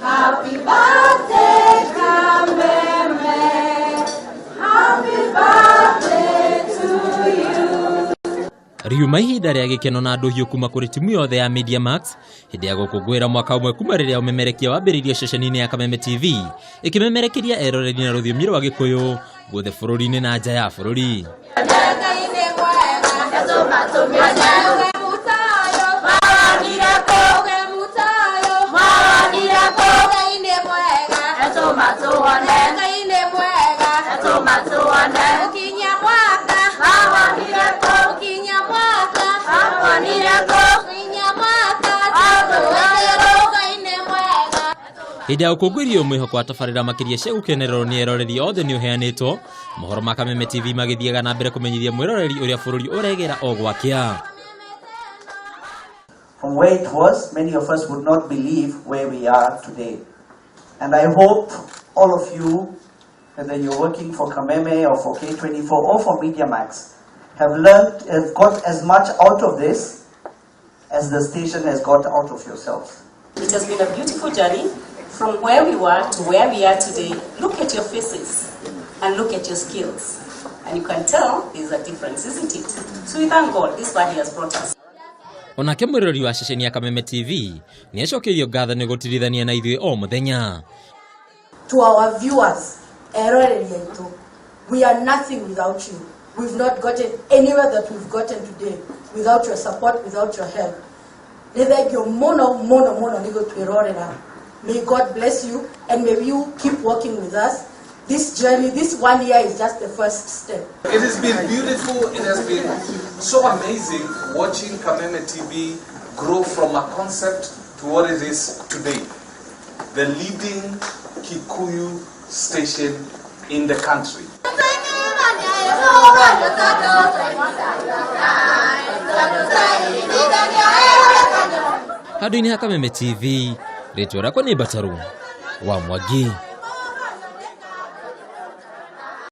Happy birthday, Kameme. Happy birthday to you. Riuma ihinda rĩa gĩkeno na andũ hiũ kuma kuri timu othe ya Media Max hĩndĩ ya gukunguira mwaka umwe kuma riria amemerekia wambiririo Ceceni ya Kameme TV ikimemerekiria eroreri na ruthiomi rwa Gikuyu guothe bũrũri-inĩ na nja ya bũrũri. Hĩndĩ ya Ukunguiri mwĩhoko wa tabarĩra makiria cia gukenererwo ni eroreri othe nĩ ũheanĩtwo mohoro ma Kameme TV magĩthiaga na mbere kũmenyithia mwĩroreri ũrĩa bũrũri ũregera o gwakĩa. From where it was, many of us would not believe where we are today. And I hope all of you, whether you're working for Kameme or for K24 or for Media Max, have got as much out of this as the station has got out of yourselves. It has been a beautiful journey from where we were to where we are today. Look at your faces and look at your skills. And you can tell there's a difference, isn't it? So we thank God, this is what He has brought us. Onake mwĩroreri wa Ceceni ya Kameme TV nĩ acokerio ngatho nĩ gũtirithania na ithuĩ o mũthenya. To our viewers, eroreri yetu, we are nothing without you. We've not gotten anywhere that we've gotten today without your support, without your help. May God bless you and may you keep working with us. This journey, this 1 year is just the first step. It has been beautiful. It has been so amazing watching Kameme TV grow from a concept to what it is today. The leading Gikuyu station in the country. Handũ-inĩ ha Kameme TV, rĩtwa rakwa nĩ Bataru wa Mwagi.